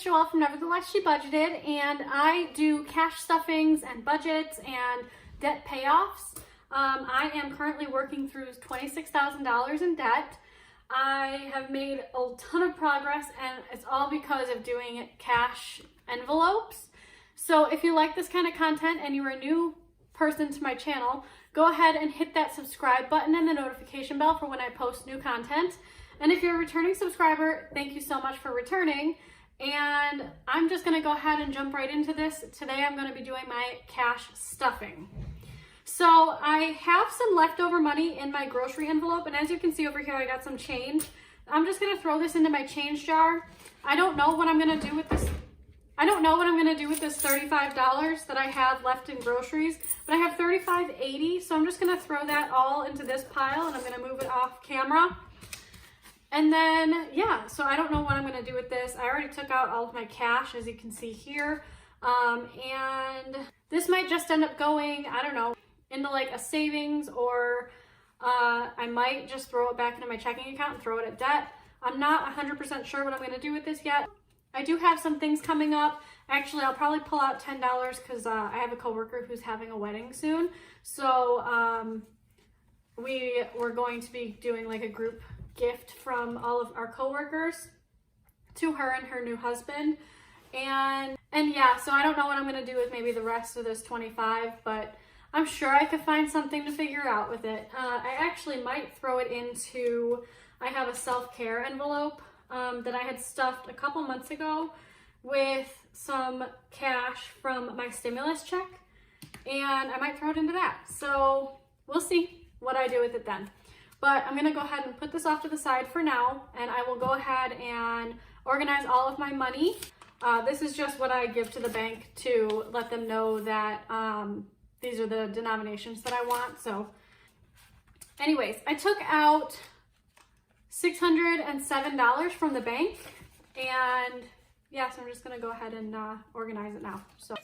is Joelle from Nevertheless She Budgeted, and I do cash stuffings and budgets and debt payoffs. I am currently working through $26,000 in debt. I have made a ton of progress, and it's all because of doing cash envelopes. So if you like this kind of content and you're a new person to my channel, go ahead and hit that subscribe button and the notification bell for when I post new content. And if you're a returning subscriber, thank you so much for returning. And I'm just gonna go ahead and jump right into this. Today I'm gonna be doing my cash stuffing. So I have some leftover money in my grocery envelope, and as you can see over here, I got some change. I'm just gonna throw this into my change jar. I don't know what I'm gonna do with this. I don't know what I'm gonna do with this $35 that I have left in groceries, but I have $35.80, so I'm just gonna throw that all into this pile, and I'm gonna move it off camera. And then, yeah, so I don't know what I'm gonna do with this. I already took out all of my cash, as you can see here. And this might just end up going, I don't know, into like a savings, or I might just throw it back into my checking account and throw it at debt. I'm not 100% sure what I'm gonna do with this yet. I do have some things coming up. Actually, I'll probably pull out $10 because I have a coworker who's having a wedding soon. So we're going to be doing like a group gift from all of our coworkers to her and her new husband. And yeah, so I don't know what I'm gonna do with maybe the rest of this 25, but I'm sure I could find something to figure out with it. I actually might throw it into, I have a self-care envelope that I had stuffed a couple months ago with some cash from my stimulus check, and I might throw it into that. So we'll see what I do with it then. But I'm gonna go ahead and put this off to the side for now, and I will go ahead and organize all of my money. This is just what I give to the bank to let them know that these are the denominations that I want. So anyways, I took out $607 from the bank, and yeah, so I'm just gonna go ahead and organize it now. So.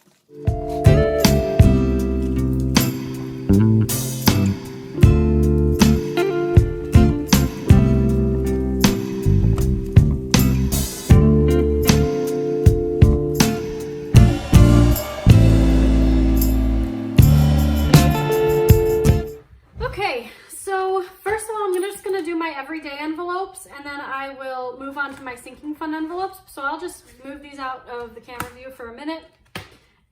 Everyday envelopes, and then I will move on to my sinking fund envelopes. So I'll just move these out of the camera view for a minute,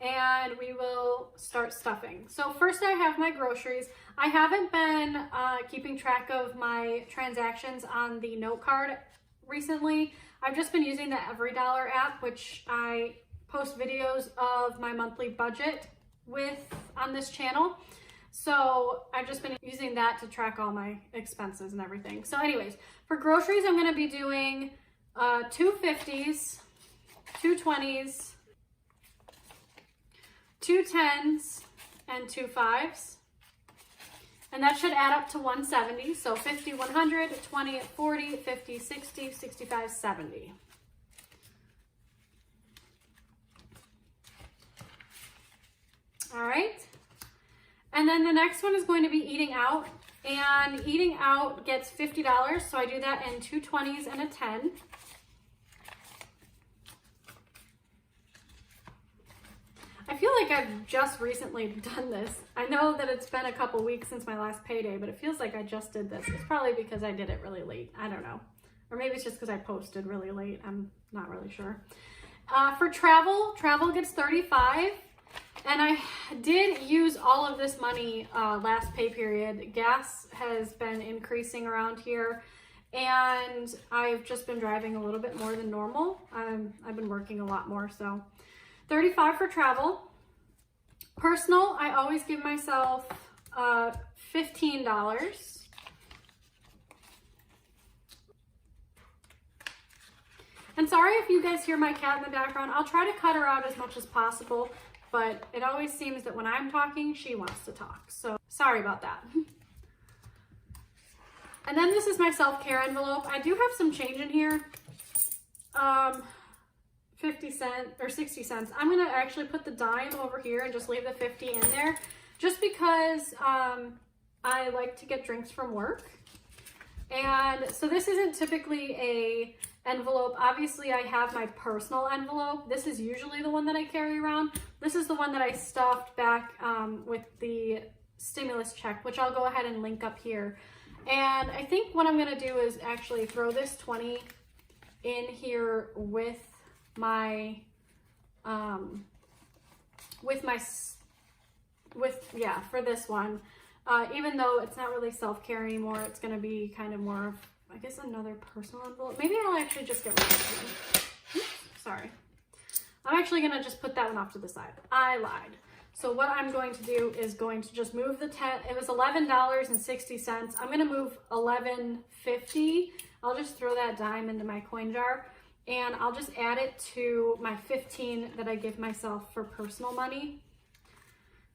and we will start stuffing. So first I have my groceries. I haven't been keeping track of my transactions on the note card recently. I've just been using the EveryDollar app, which I post videos of my monthly budget with on this channel. So I've just been using that to track all my expenses and everything. So anyways, for groceries, I'm gonna be doing 2 50s, 2 20s, 2 10s, and 2 5s. And that should add up to 170. So 50, 100, 20, 40, 50, 60, 65, 70. All right. And then the next one is going to be eating out, and eating out gets $50. So I do that in 2 20s and a 10. I feel like I've just recently done this. I know that it's been a couple weeks since my last payday, but it feels like I just did this. It's probably because I did it really late. I don't know. Or maybe it's just because I posted really late. I'm not really sure. For travel gets 35. And I did use all of this money last pay period. Gas has been increasing around here, and I've just been driving a little bit more than normal. I've been working a lot more, so 35 for travel. Personal, I always give myself $15. And sorry if you guys hear my cat in the background. I'll try to cut her out as much as possible, but it always seems that when I'm talking, she wants to talk. So sorry about that. And then this is my self-care envelope. I do have some change in here. 50 cents or 60 cents. I'm gonna actually put the dime over here and just leave the 50 in there, just because I like to get drinks from work. And so this isn't typically a envelope. Obviously, I have my personal envelope. This is usually the one that I carry around. This is the one that I stuffed back with the stimulus check, which I'll go ahead and link up here. And I think what I'm gonna do is actually throw this 20 in here with my, for this one. Even though it's not really self-care anymore, it's gonna be kind of more of, I guess, another personal envelope. Maybe I'll actually just get rid of this one. Oops, sorry. I'm actually gonna just put that one off to the side. I lied. So what I'm going to do is going to just move the 10, it was $11.60. I'm gonna move $11.50. I'll just throw that dime into my coin jar and I'll just add it to my 15 that I give myself for personal money.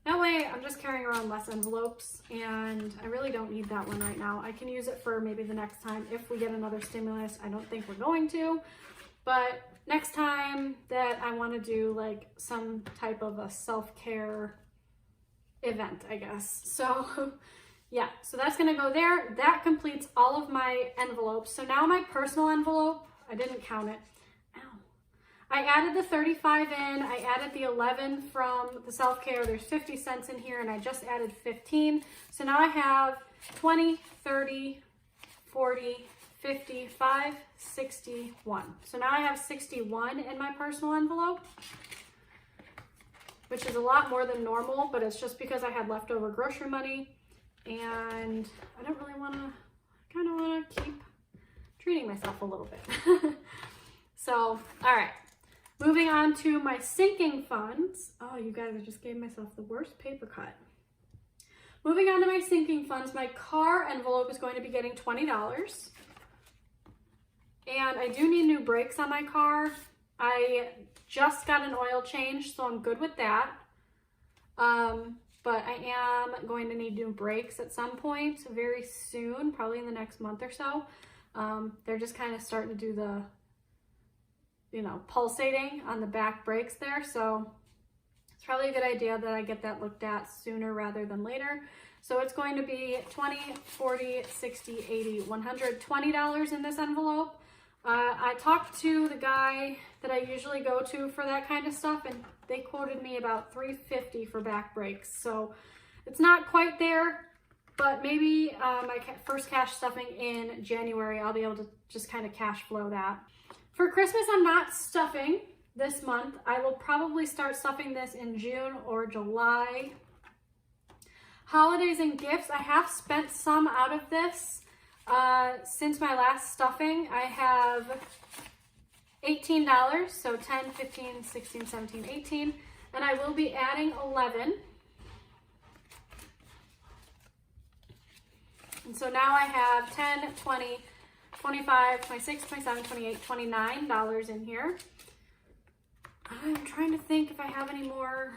That way I'm just carrying around less envelopes and I really don't need that one right now. I can use it for maybe the next time if we get another stimulus. I don't think we're going to, but next time that I want to do like some type of a self-care event, I guess. So yeah, so that's gonna go there. That completes all of my envelopes. So now my personal envelope, I didn't count it. Ow. I added the 35 in, I added the 11 from the self-care. There's 50 cents in here and I just added 15. So now I have 20, 30, 40, 55, 61. So now I have 61 in my personal envelope, which is a lot more than normal, but it's just because I had leftover grocery money and I don't really want to, I kind of want to keep treating myself a little bit. So, all right, moving on to my sinking funds. Oh, you guys, I just gave myself the worst paper cut. Moving on to my sinking funds, my car envelope is going to be getting $20. And I do need new brakes on my car. I just got an oil change, so I'm good with that. But I am going to need new brakes at some point very soon, probably in the next month or so. They're just kind of starting to do the, you know, pulsating on the back brakes there. So it's probably a good idea that I get that looked at sooner rather than later. So it's going to be $20, $40, $60, $80, $120 in this envelope. I talked to the guy that I usually go to for that kind of stuff and they quoted me about $350 for back brakes. So it's not quite there, but maybe my first cash stuffing in January, I'll be able to just kind of cash flow that. For Christmas, I'm not stuffing this month. I will probably start stuffing this in June or July. Holidays and gifts, I have spent some out of this. Since my last stuffing, I have $18, so 10, 15, 16, 17, 18, and I will be adding 11. And so now I have 10, 20, 25, 26, 27, 28, $29 in here. I'm trying to think if I have any more.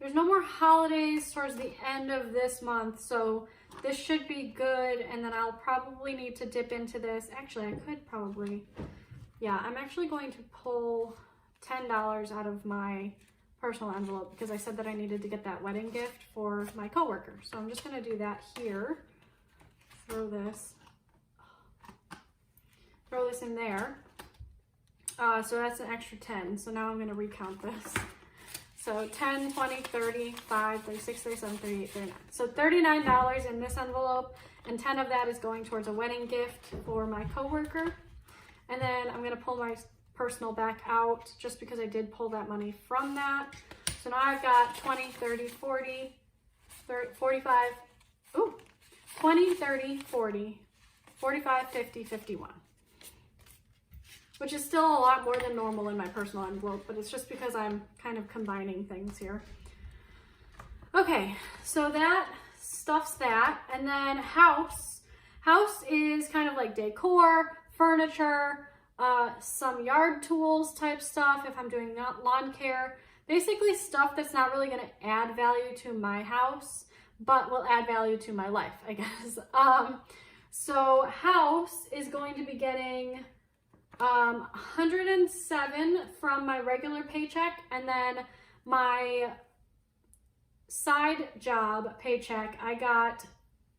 There's no more holidays towards the end of this month, so this should be good, and then I'll probably need to dip into this. Actually, I could probably, yeah, I'm actually going to pull $10 out of my personal envelope because I said that I needed to get that wedding gift for my coworker. So I'm just gonna do that here. Throw this in there. So that's an extra 10. So now I'm gonna recount this. So 10, 20, 30, 5, 36, 37, 38, 39. So $39 in this envelope, and 10 of that is going towards a wedding gift for my coworker. And then I'm gonna pull my personal back out just because I did pull that money from that. So now I've got 20, 30, 40, 30, 45, 20, 30, 40, 45, 50, 51. Which is still a lot more than normal in my personal envelope, but it's just because I'm kind of combining things here. Okay, so that stuffs that. And then house. House is kind of like decor, furniture, some yard tools type stuff if I'm doing lawn care. Basically stuff that's not really gonna add value to my house, but will add value to my life, I guess. So house is going to be getting 107 from my regular paycheck, and then my side job paycheck I got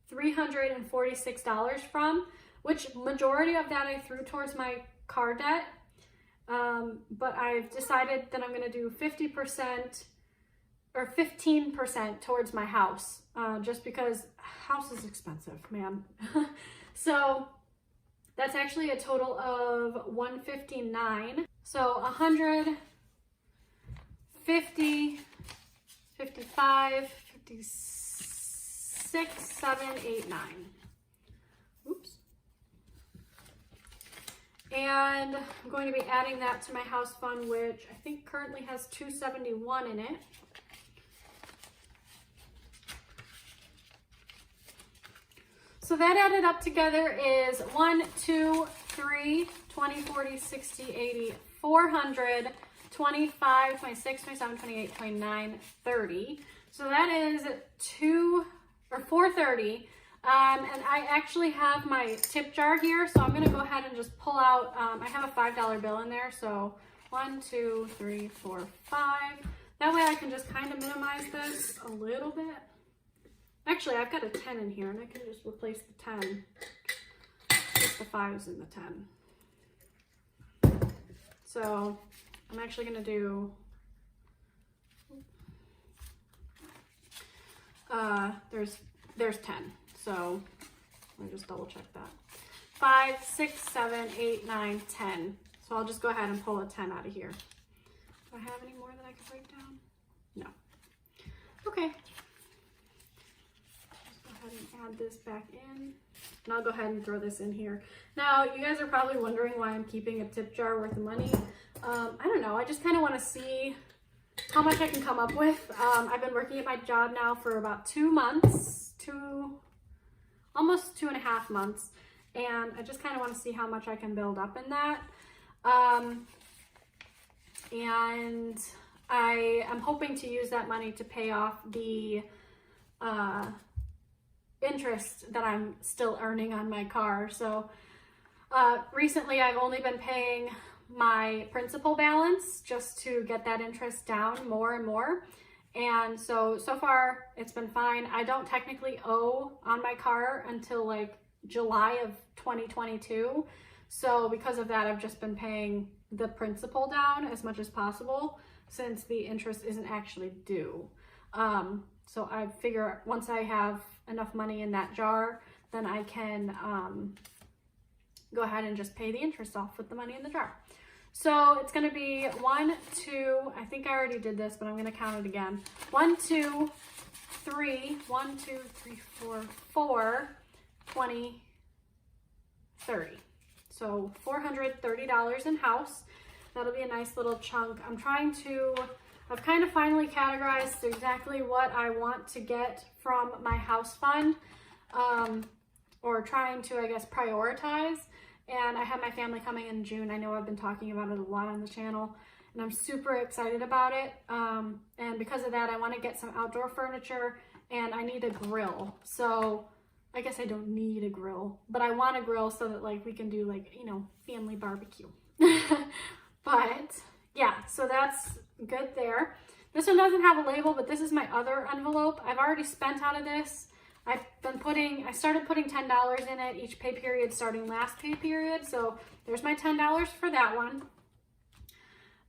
$346 from, which majority of that I threw towards my car debt. But I've decided that I'm going to do 50% or 15% towards my house, just because house is expensive, man. So that's actually a total of $159. So 100, 50, 55, 56, 7, 8, 9. Oops. And I'm going to be adding that to my house fund, which I think currently has $271 in it. So that added up together is 1, 2, 3, 20, 40, 60, 80, 400, 25, 26, 27, 28, 29, 30. So that is 430. And I actually have my tip jar here, so I'm going to go ahead and just pull out, I have a $5 bill in there, so 1, 2, 3, 4, 5. That way I can just kind of minimize this a little bit. Actually, I've got a 10 in here, and I can just replace the 10. Just the 5s and the 10. So I'm actually going to do, there's 10. So let me just double check that. 5, 6, 7, 8, 9, 10. So I'll just go ahead and pull a 10 out of here. Do I have any more that I can break down? No. Okay. Just go ahead and add this back in. And I'll go ahead and throw this in here. Now, you guys are probably wondering why I'm keeping a tip jar worth of money. I don't know. I just kind of want to see how much I can come up with. I've been working at my job now for about 2 months, almost 2.5 months. And I just kind of want to see how much I can build up in that. And I am hoping to use that money to pay off the interest that I'm still earning on my car. So recently I've only been paying my principal balance just to get that interest down more and more. And so far it's been fine. I don't technically owe on my car until like July of 2022. So because of that, I've just been paying the principal down as much as possible since the interest isn't actually due. So I figure once I have enough money in that jar, then I can go ahead and just pay the interest off with the money in the jar. So it's going to be 1, 2, I think I already did this, but I'm going to count it again. 1, 2, 3, 1, 2, 3, 4, 4, 20, 30. So $430 in house. That'll be a nice little chunk. I've kind of finally categorized exactly what I want to get from my house fund, or trying to, I guess, prioritize. And I have my family coming in June. I know I've been talking about it a lot on the channel, and I'm super excited about it. And because of that, I want to get some outdoor furniture, and I need a grill. So I guess I don't need a grill, but I want a grill so that like we can do like, you know, family barbecue. But yeah, so that's good there. This one doesn't have a label, but this is my other envelope. I've already spent out of this. I started putting $10 in it each pay period starting last pay period. So there's my $10 for that one.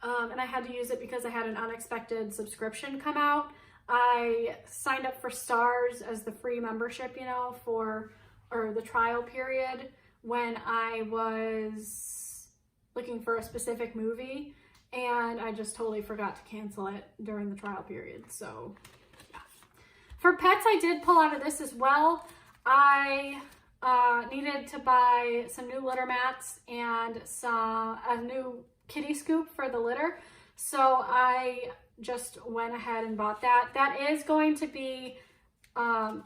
And I had to use it because I had an unexpected subscription come out. I signed up for Stars as the free membership, you know, or the trial period when I was looking for a specific movie, and I just totally forgot to cancel it during the trial period. So yeah. For pets, I did pull out of this as well. I needed to buy some new litter mats and a new kitty scoop for the litter. So I just went ahead and bought that. That is going to be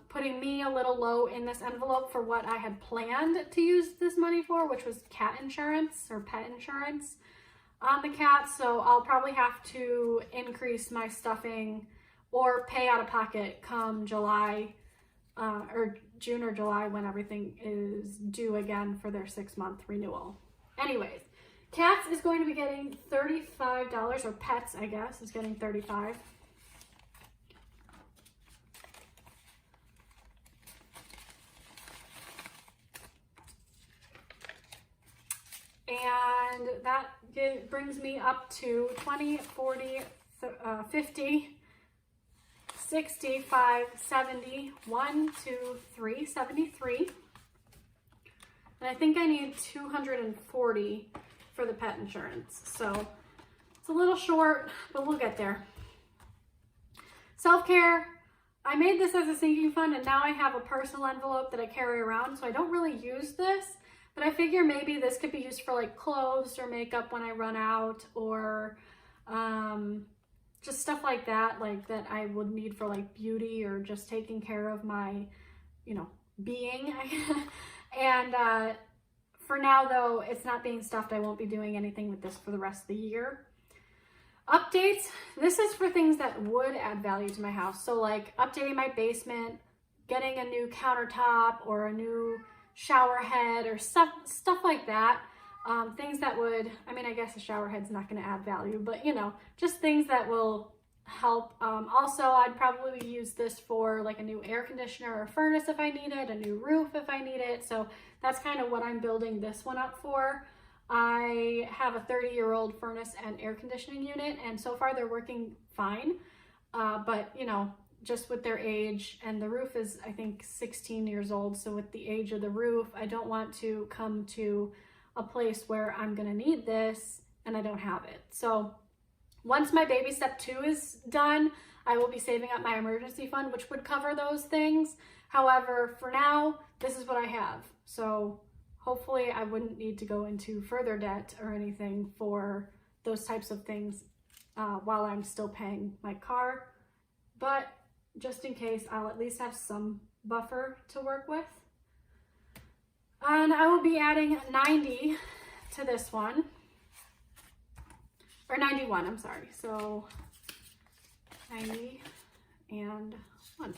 putting me a little low in this envelope for what I had planned to use this money for, which was cat insurance or pet insurance on the cat. So I'll probably have to increase my stuffing or pay out of pocket come July or June or July when everything is due again for their 6-month renewal. Anyways, cats is going to be getting $35, or pets, I guess, is getting $35. that brings me up to 20, 40, 50, 65, 70, 1, 2, 3, 73. And I think I need 240 for the pet insurance. So it's a little short, but we'll get there. Self-care. I made this as a sinking fund, and now I have a personal envelope that I carry around, so I don't really use this, but I figure maybe this could be used for like clothes or makeup when I run out, or just stuff like that I would need for like beauty or just taking care of my, you know, being. And for now though, it's not being stuffed. I won't be doing anything with this for the rest of the year. Updates, this is for things that would add value to my house. So like updating my basement, getting a new countertop or a new shower head or stuff like that. Things that would, I mean, I guess a shower head's not going to add value, but you know, just things that will help. Also, I'd probably use this for like a new air conditioner or furnace if I need it, a new roof if I need it. So that's kind of what I'm building this one up for. I have a 30-year-old furnace and air conditioning unit, and so far they're working fine. But you know, just with their age, and the roof is, I think, 16 years old. So with the age of the roof, I don't want to come to a place where I'm gonna need this and I don't have it. So once my baby step 2 is done, I will be saving up my emergency fund, which would cover those things. However, for now, this is what I have. So hopefully I wouldn't need to go into further debt or anything for those types of things while I'm still paying my car. But just in case, I'll at least have some buffer to work with. And I will be adding 90 to this one. Or 91, I'm sorry. So 90 and 1.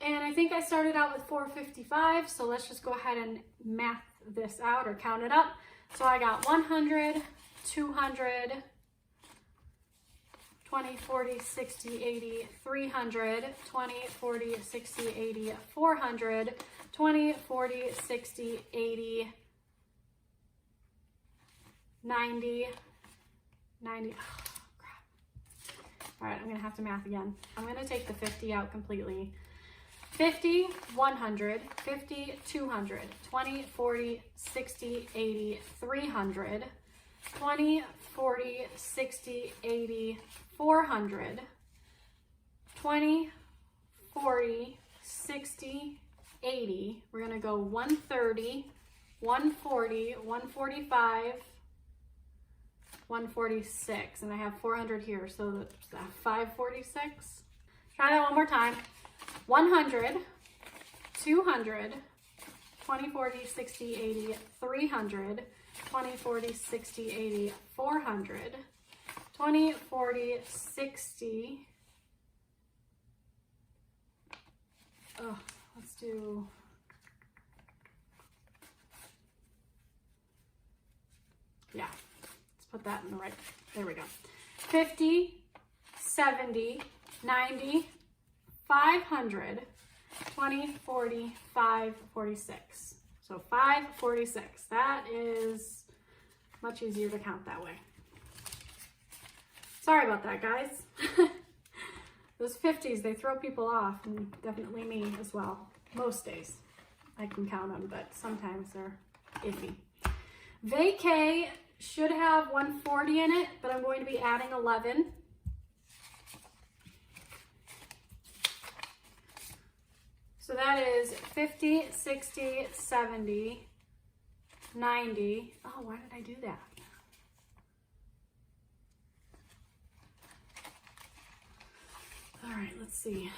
And I think I started out with 455, so let's just go ahead and math this out or count it up. So I got 100, 200, 20, 40, 60, 80, 300, 20, 40, 60, 80, 400, 20, 40, 60, 80, 90, 90, oh, crap. All right, I'm gonna have to math again. I'm gonna take the 50 out completely. 50, 100, 50, 200, 20, 40, 60, 80, 300, 20, 40, 60, 80, 400, 20, 40, 60, 80. We're gonna go 130, 140, 145, 146, and I have 400 here, so that's 546. Try that one more time. 100, 200, 20, 40, 60, 80, 300, 20, 40, 60, 80, 400, 20, 40, 60, let's do, yeah, let's put that in the right, there we go. 50, 70, 90, 500, 20, 40, 546. So 546. That is much easier to count that way. Sorry about that, guys. Those 50s, they throw people off, and definitely me as well. Most days I can count them, but sometimes they're iffy. Vacay should have 140 in it, but I'm going to be adding 11. So that is 50, 60, 70, 90. Oh, why did I do that? All right, let's see.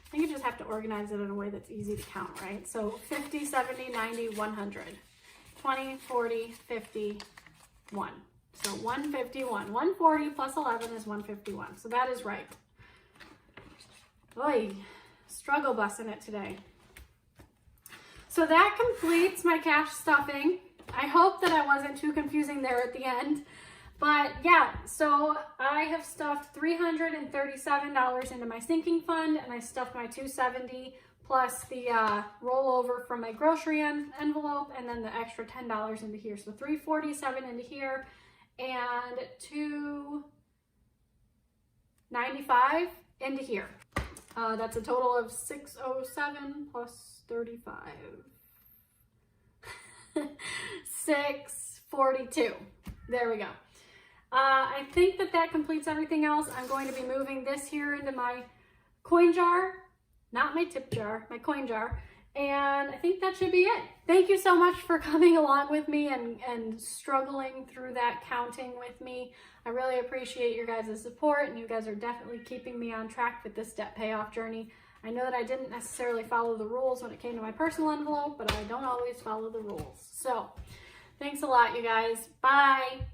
I think you just have to organize it in a way that's easy to count, right? So 50, 70, 90, 100, 20, 40, 50, 1. So 151. 140 plus 11 is 151. So that is right. Oy, struggle busing it today. So that completes my cash stuffing. I hope that I wasn't too confusing there at the end. But yeah, so I have stuffed $337 into my sinking fund, and I stuffed my $270 plus the rollover from my grocery envelope, and then the extra $10 into here. So $347 into here, and $295 into here. That's a total of $607 plus 35. $642. There we go. I think that completes everything else. I'm going to be moving this here into my coin jar, not my tip jar, my coin jar. And I think that should be it. Thank you so much for coming along with me and struggling through that counting with me. I really appreciate your guys' support, and you guys are definitely keeping me on track with this debt payoff journey. I know that I didn't necessarily follow the rules when it came to my personal envelope, but I don't always follow the rules. So thanks a lot, you guys. Bye.